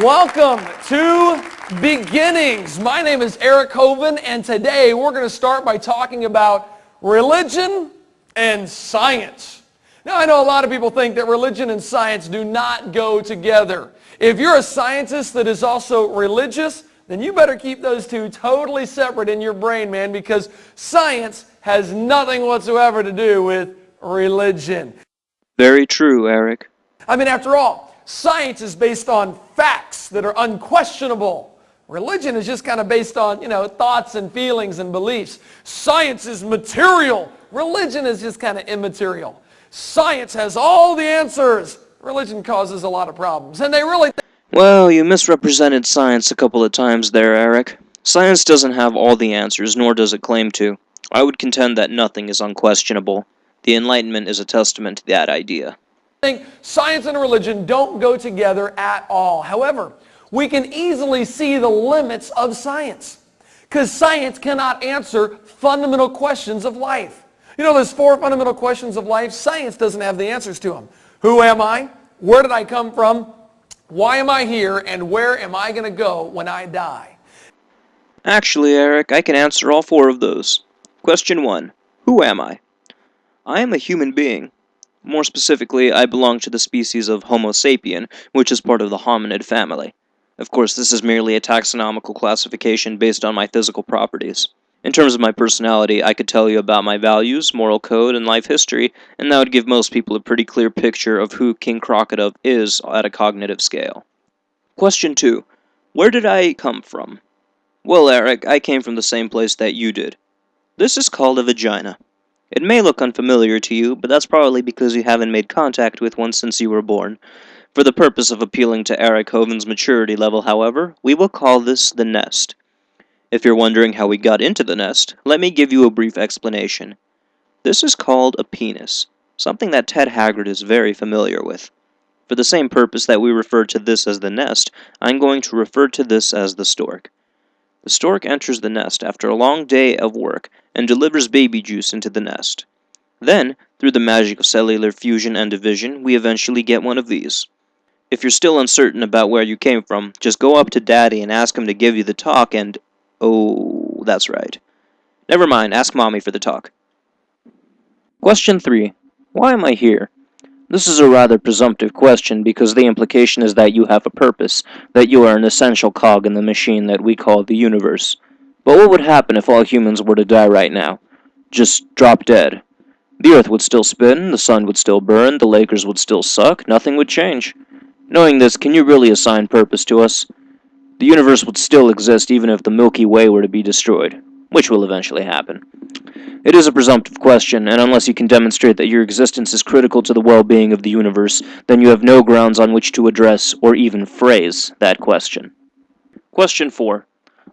Welcome to Beginnings. My name is Eric Hovind, and today we're going to start by talking about religion and science. Now, I know a lot of people think that religion and science do not go together. If you're a scientist that is also religious, then you better keep those two totally separate in your brain, man, because science has nothing whatsoever to do with religion. Very true, Eric. I mean, after all, science is based on facts that are unquestionable. Religion is just kind of based on, thoughts and feelings and beliefs. Science is material. Religion is just kind of immaterial. Science has all the answers. Religion causes a lot of problems. And they really... Well, you misrepresented science a couple of times there, Eric. Science doesn't have all the answers, nor does it claim to. I would contend that nothing is unquestionable. The Enlightenment is a testament to that idea. think science and religion don't go together at all. However, we can easily see the limits of science because science cannot answer fundamental questions of life. There's 4 fundamental questions of life. Science doesn't have the answers to them. Who am I? Where did I come from? Why am I here? And where am I going to go when I die? Actually, Eric, I can answer all 4 of those. Question 1. Who am I? I am a human being. More specifically, I belong to the species of Homo sapien, which is part of the hominid family. Of course, this is merely a taxonomical classification based on my physical properties. In terms of my personality, I could tell you about my values, moral code, and life history, and that would give most people a pretty clear picture of who King Crocodile is at a cognitive scale. Question 2. Where did I come from? Well, Eric, I came from the same place that you did. This is called a vagina. It may look unfamiliar to you, but that's probably because you haven't made contact with one since you were born. For the purpose of appealing to Eric Hovind's maturity level, however, we will call this the nest. If you're wondering how we got into the nest, let me give you a brief explanation. This is called a penis, something that Ted Haggard is very familiar with. For the same purpose that we refer to this as the nest, I'm going to refer to this as the stork. The stork enters the nest after a long day of work and delivers baby juice into the nest. Then, through the magic of cellular fusion and division, we eventually get one of these. If you're still uncertain about where you came from, just go up to Daddy and ask him to give you the talk and... Oh, that's right. Never mind, ask Mommy for the talk. Question 3. Why am I here? This is a rather presumptive question because the implication is that you have a purpose, that you are an essential cog in the machine that we call the universe. But what would happen if all humans were to die right now? Just drop dead. The earth would still spin, the sun would still burn, the Lakers would still suck, nothing would change. Knowing this, can you really assign purpose to us? The universe would still exist even if the Milky Way were to be destroyed, which will eventually happen. It is a presumptive question, and unless you can demonstrate that your existence is critical to the well-being of the universe, then you have no grounds on which to address or even phrase that question. Question 4.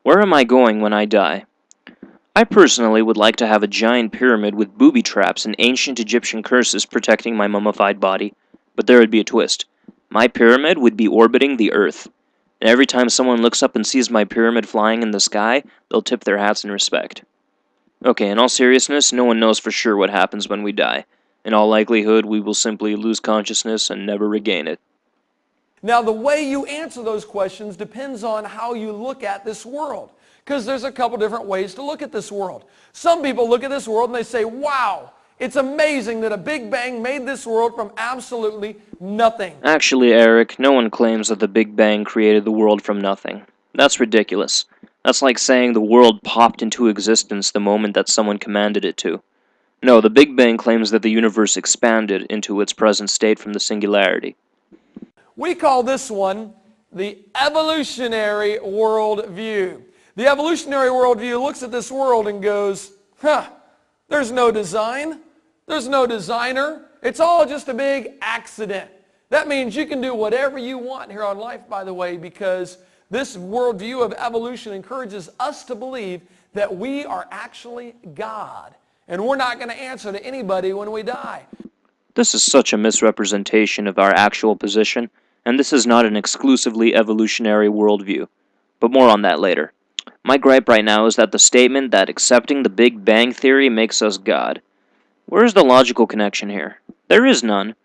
Where am I going when I die? I personally would like to have a giant pyramid with booby traps and ancient Egyptian curses protecting my mummified body, but there would be a twist. My pyramid would be orbiting the Earth, and every time someone looks up and sees my pyramid flying in the sky, they'll tip their hats in respect. Okay, in all seriousness, no one knows for sure what happens when we die. In all likelihood, we will simply lose consciousness and never regain it. Now, the way you answer those questions depends on how you look at this world, because there's a couple different ways to look at this world. Some people look at this world and they say, wow, it's amazing that a Big Bang made this world from absolutely nothing. Actually, Eric, no one claims that the Big Bang created the world from nothing. That's ridiculous. That's like saying the world popped into existence the moment that someone commanded it to. No, the Big Bang claims that the universe expanded into its present state from the singularity. We call this one the evolutionary worldview. The evolutionary worldview looks at this world and goes, there's no design, there's no designer, it's all just a big accident. That means you can do whatever you want here on life, by the way, because this worldview of evolution encourages us to believe that we are actually God, and we're not going to answer to anybody when we die. This is such a misrepresentation of our actual position, and this is not an exclusively evolutionary worldview. But more on that later. My gripe right now is that the statement that accepting the Big Bang Theory makes us God. Where is the logical connection here? There is none.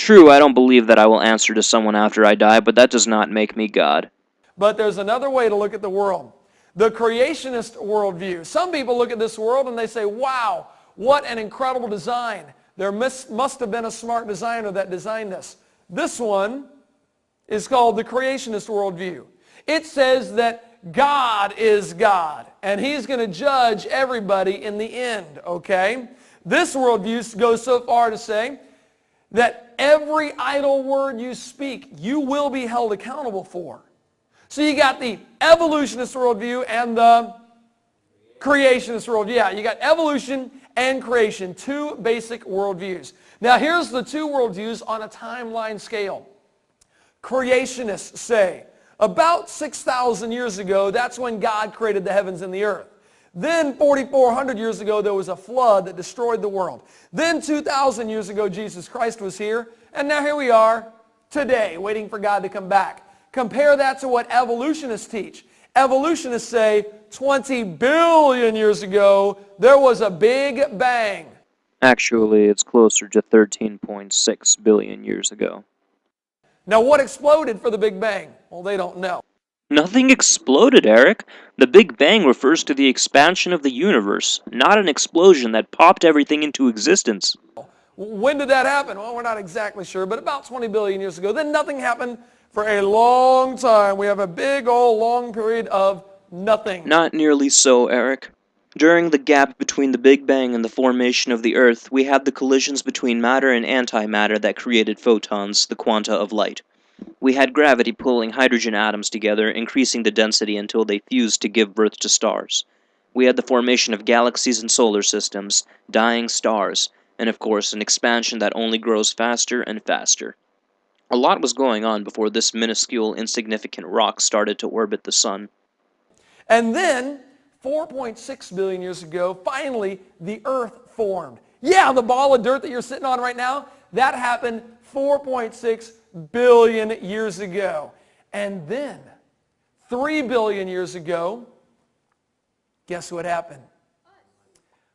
True, I don't believe that I will answer to someone after I die, but that does not make me God. But there's another way to look at the world. The creationist worldview. Some people look at this world and they say, wow, what an incredible design. There must have been a smart designer that designed this. This one is called the creationist worldview. It says that God is God, and he's going to judge everybody in the end, okay? This worldview goes so far to say that every idle word you speak, you will be held accountable for. So you got the evolutionist worldview and the creationist worldview. Yeah, you got evolution and creation, two basic worldviews. Now here's the two worldviews on a timeline scale. Creationists say, about 6,000 years ago, that's when God created the heavens and the earth. Then 4,400 years ago, there was a flood that destroyed the world. Then 2,000 years ago, Jesus Christ was here. And now here we are today, waiting for God to come back. Compare that to what evolutionists teach. Evolutionists say 20 billion years ago, there was a big bang. Actually, it's closer to 13.6 billion years ago. Now what exploded for the Big Bang? Well, they don't know. Nothing exploded, Eric. The Big Bang refers to the expansion of the universe, not an explosion that popped everything into existence. When did that happen? Well, we're not exactly sure, but about 20 billion years ago. Then nothing happened for a long time. We have a big old long period of nothing. Not nearly so, Eric. During the gap between the Big Bang and the formation of the Earth, we had the collisions between matter and antimatter that created photons, the quanta of light. We had gravity pulling hydrogen atoms together, increasing the density until they fused to give birth to stars. We had the formation of galaxies and solar systems, dying stars, and of course an expansion that only grows faster and faster. A lot was going on before this minuscule, insignificant rock started to orbit the sun. And then, 4.6 billion years ago, finally, the Earth formed. Yeah, the ball of dirt that you're sitting on right now, that happened 4.6 billion years ago. And then, 3 billion years ago, guess what happened?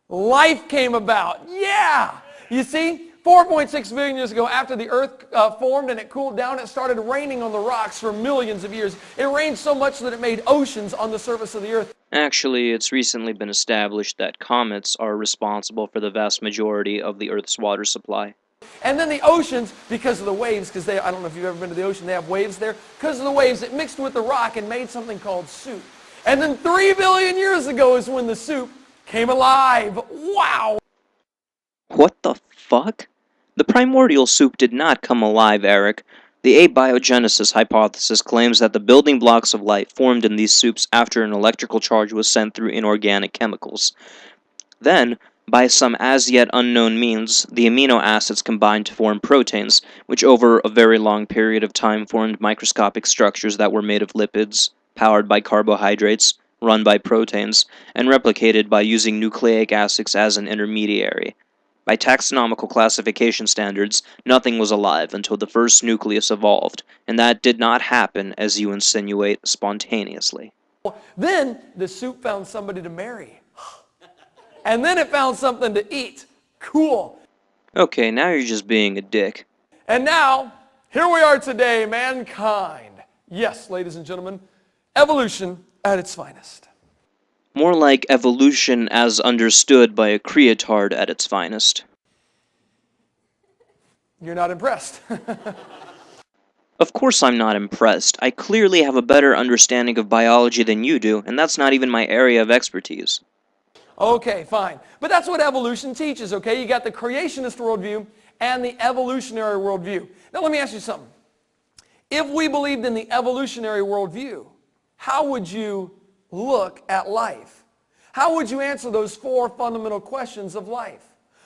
Life came about. Yeah! You see, 4.6 billion years ago, after the Earth formed and it cooled down, it started raining on the rocks for millions of years. It rained so much that it made oceans on the surface of the Earth. Actually, it's recently been established that comets are responsible for the vast majority of the Earth's water supply. And then the oceans, because of the waves, because I don't know if you've ever been to the ocean, they have waves there. Because of the waves, it mixed with the rock and made something called soup. And then 3 billion years ago is when the soup came alive. Wow! What the fuck? The primordial soup did not come alive, Eric. The abiogenesis hypothesis claims that the building blocks of life formed in these soups after an electrical charge was sent through inorganic chemicals. Then, by some as yet unknown means, the amino acids combined to form proteins, which over a very long period of time formed microscopic structures that were made of lipids, powered by carbohydrates, run by proteins, and replicated by using nucleic acids as an intermediary. By taxonomical classification standards, nothing was alive until the first nucleus evolved, and that did not happen, as you insinuate, spontaneously. Then the soup found somebody to marry. And then it found something to eat. Cool. Okay, now you're just being a dick. And now, here we are today, mankind. Yes, ladies and gentlemen, evolution at its finest. More like evolution as understood by a creatard at its finest. You're not impressed. Of course I'm not impressed. I clearly have a better understanding of biology than you do, and that's not even my area of expertise. Okay, fine. But that's what evolution teaches, okay? You got the creationist worldview and the evolutionary worldview. Now let me ask you something. If we believed in the evolutionary worldview, how would you look at life? How would you answer those 4 fundamental questions of life?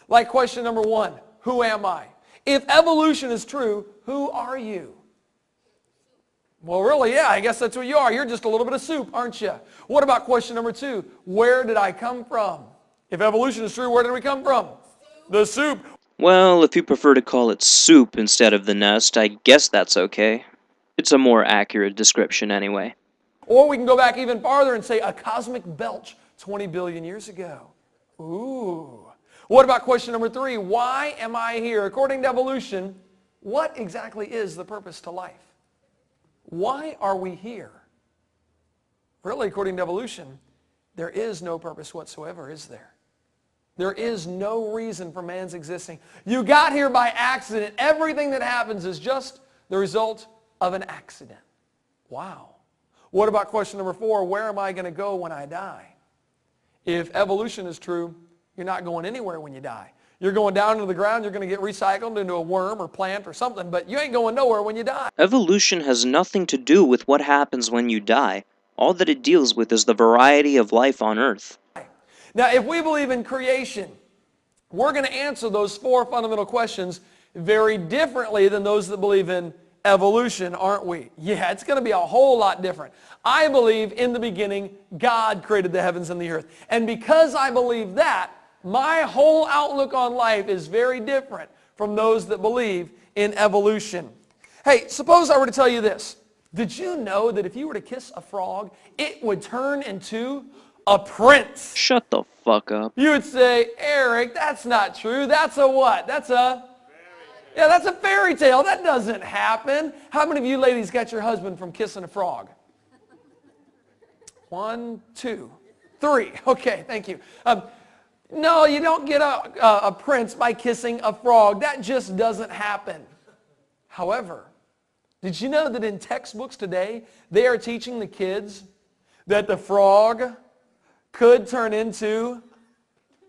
Like question number 1, who am I? If evolution is true, who are you? Well, really, yeah, I guess that's what you are. You're just a little bit of soup, aren't you? What about question number 2? Where did I come from? If evolution is true, where did we come from? The soup. Well, if you prefer to call it soup instead of the nest, I guess that's okay. It's a more accurate description anyway. Or we can go back even farther and say a cosmic belch 20 billion years ago. Ooh. What about question number 3? Why am I here? According to evolution, what exactly is the purpose to life? Why are we here? Really, according to evolution, there is no purpose whatsoever, is there? There is no reason for man's existing. You got here by accident. Everything that happens is just the result of an accident. Wow. What about question number 4? Where am I going to go when I die? If evolution is true, you're not going anywhere when you die. You're going down into the ground, you're going to get recycled into a worm or plant or something, but you ain't going nowhere when you die. Evolution has nothing to do with what happens when you die. All that it deals with is the variety of life on Earth. Now, if we believe in creation, we're going to answer those 4 fundamental questions very differently than those that believe in evolution, aren't we? Yeah, it's going to be a whole lot different. I believe in the beginning, God created the heavens and the earth. And because I believe that, my whole outlook on life is very different from those that believe in evolution. Hey, suppose I were to tell you this. Did you know that if you were to kiss a frog, it would turn into a prince? Shut the fuck up. You would say, Eric, that's not true. That's a what? That's a fairy tale. That doesn't happen. How many of you ladies got your husband from kissing a frog? 1, 2, 3. Okay, thank you. No, you don't get a prince by kissing a frog. That just doesn't happen. However, did you know that in textbooks today, they are teaching the kids that the frog could turn into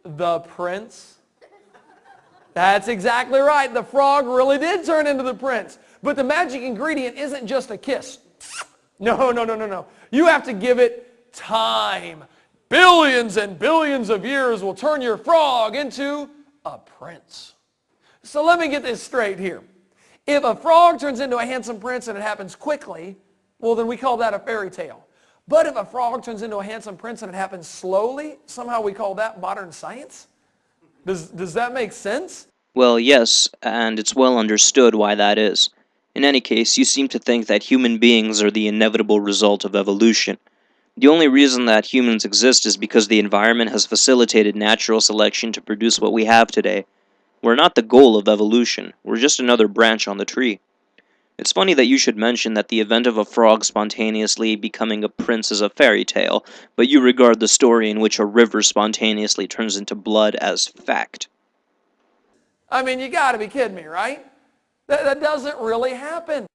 the prince? That's exactly right. The frog really did turn into the prince. But the magic ingredient isn't just a kiss. No. You have to give it time. Billions and billions of years will turn your frog into a prince. So let me get this straight here. If a frog turns into a handsome prince and it happens quickly, well, then we call that a fairy tale. But if a frog turns into a handsome prince and it happens slowly, somehow we call that modern science? Does that make sense? Well, yes, and it's well understood why that is. In any case, you seem to think that human beings are the inevitable result of evolution. The only reason that humans exist is because the environment has facilitated natural selection to produce what we have today. We're not the goal of evolution, we're just another branch on the tree. It's funny that you should mention that the event of a frog spontaneously becoming a prince is a fairy tale, but you regard the story in which a river spontaneously turns into blood as fact. I mean, you got to be kidding me, right? That doesn't really happen.